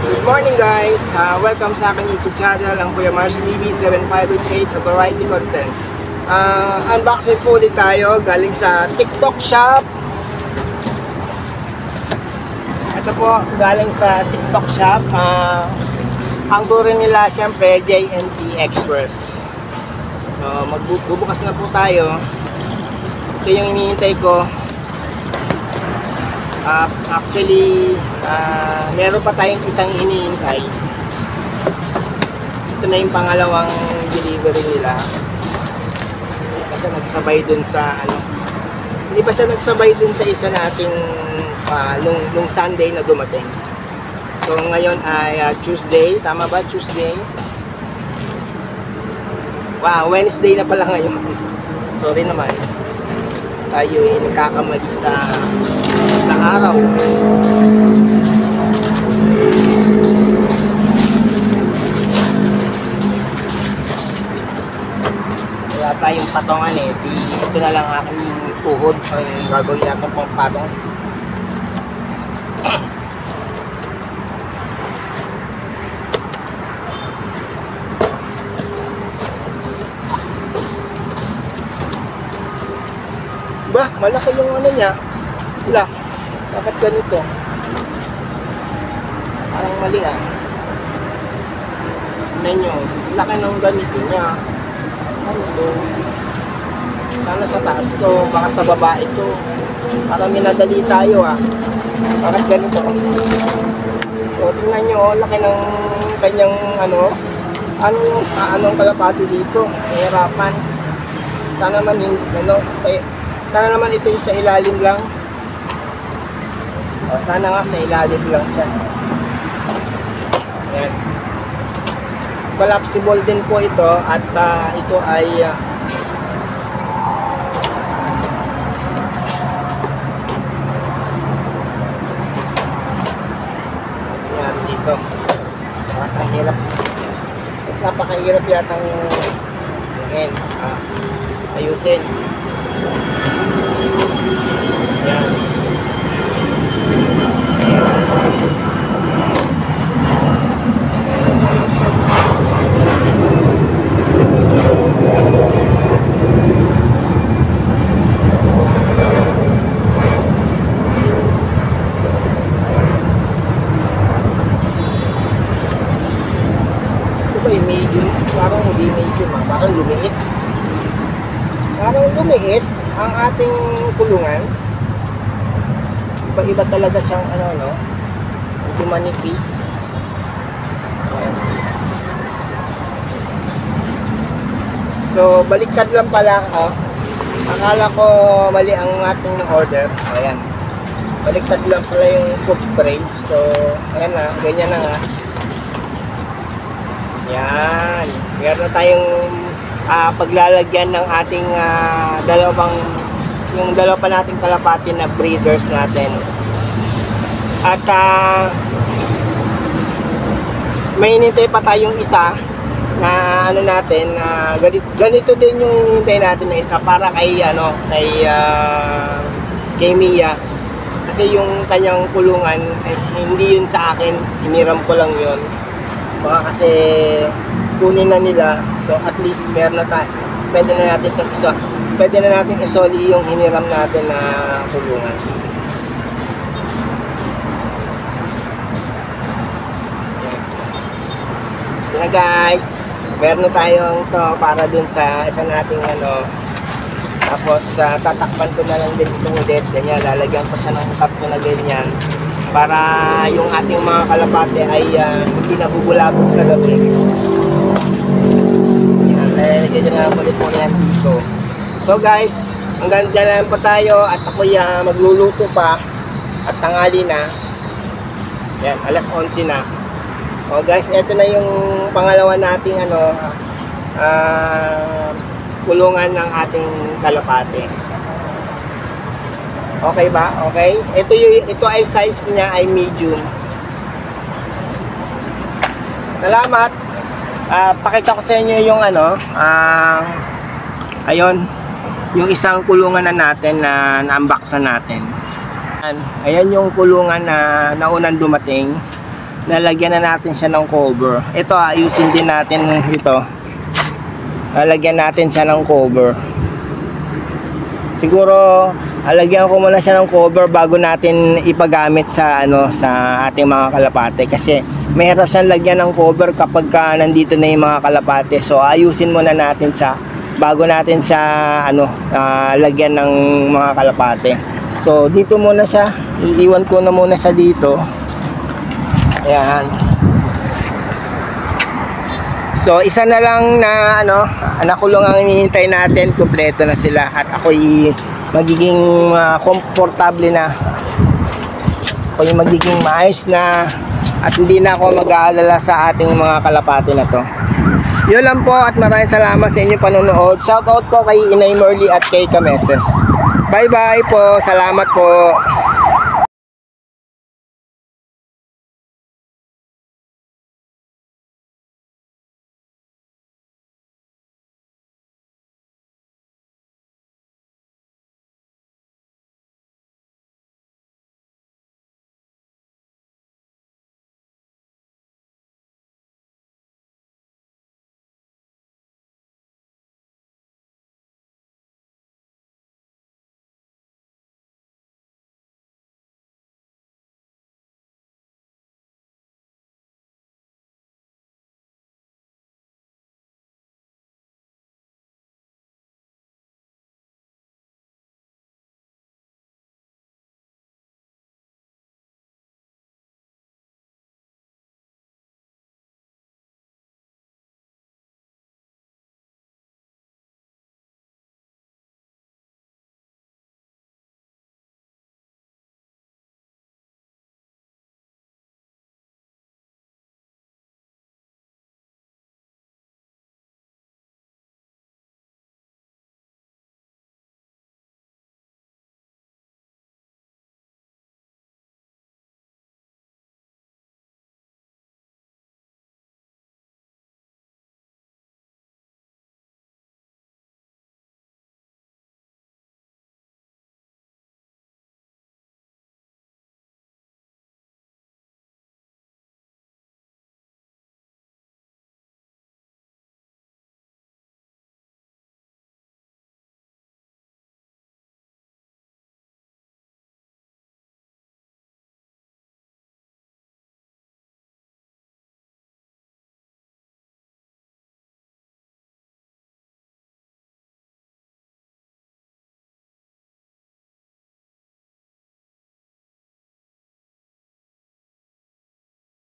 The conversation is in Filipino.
Good morning guys! Welcome sa aking YouTube channel, ang Kuya Mars TV 7588 na variety content. Unboxing po ulit tayo galing sa TikTok shop. Ito po galing sa TikTok shop. Ang turing nila syempre JNT Express. So magbubukas na po tayo. Ito yung hinihintay ko. Actually, meron pa tayong isang hinihintay. Ito na yung pangalawang delivery nila. Hindi pa siya nagsabay dun sa hindi pa siya nagsabay dun sa isa nating nung Sunday na dumating. So ngayon ay Tuesday, tama ba? Tuesday? Wow, Wednesday na pala ngayon. Sorry naman. Tayo ay nagkakamali sa araw. Wala tayong patongan eh. Ito na lang aking tuhod. Yung gagawin natin pang patong. Bah, malaki yung ano niya. Wala. Bakit ganito? Parang mali ah. Tignan nyo. Laki ng ganito niya. Ano to? Sana sa taas to. Baka sa baba ito. Parang minadali tayo ah. Bakit ganito? So, tignan nyo. Laki ng kanyang anong kalapati dito. Mahirapan. Sana naman sana naman ito yung sa ilalim lang. O, sana nga sa ilalim lang siya. Ayan. Collapsible din po ito at ito ay ayan dito. Napakahirap. Napakahirap yatang ayusin. Ayan. Ito ba yung medium? Parang hindi medium ah. Parang lumiit. Parang lumiit ang ating kulungan. Iba-iba talaga siyang medyo manipis. Ayan. So baliktad lang pala akala ko mali ang ating order. Ayan, baliktad lang pala yung cook tray. So ayan na, ganyan na nga. Yan, meron na tayong paglalagyan ng ating yung dalawa pa nating kalapati na breeders natin. At may hinintay pa tayong isa na natin, ganito din yung hintay natin na isa para kay Mia. Kasi yung kanyang kulungan hindi yun sa akin, hiniram ko lang yun. Baka kasi kunin na nila. So at least meron na tayo, pwede na natin isoli yung hiniram natin na kulungan. Ito na guys, meron na tayong to para dun sa isa nating tapos tatakpan ko na lang din itong ulit. Ganyan, lalagyan ko siya ng karton na ganyan para yung ating mga kalapate ay hindi nabubulabog sa gabi. Yan, lalagyan na lang ulit po yan dito. So guys, hanggang dyan lang po tayo at ako'y magluluto pa at tanghali na. Yan, alas 11 na. So guys, ito na yung pangalawa nating kulungan ng ating kalapate. Okay ba? Okay? Ito ay size niya ay medium. Salamat. Pakita ko sa inyo yung ayun. Yung isang kulungan na natin na na-unbox na natin. Ayan yung kulungan na naunang dumating. lalagyan na natin siya ng cover. Ito, ayusin din natin ito. Lalagyan natin siya ng cover. Siguro alagyan ko muna siya ng cover bago natin ipagamit sa sa ating mga kalapate, kasi mahirap siyang lagyan ng cover kapag nandito na yung mga kalapate. So ayusin muna natin siya bago natin siya lagyan ng mga kalapate. So dito muna siya, iiwan ko na muna siya dito. Ayan. So isa na lang na nakulong ang hinihintay natin, kumpleto na sila at ako'y magiging komportable na. Ako'y magiging maayos na at hindi na ako mag-aalala sa ating mga kalapate na to. Yun lang po at maraming salamat sa inyong panonood. Shoutout po kay Inay Merly at kay Kameses. Bye bye po. Salamat po.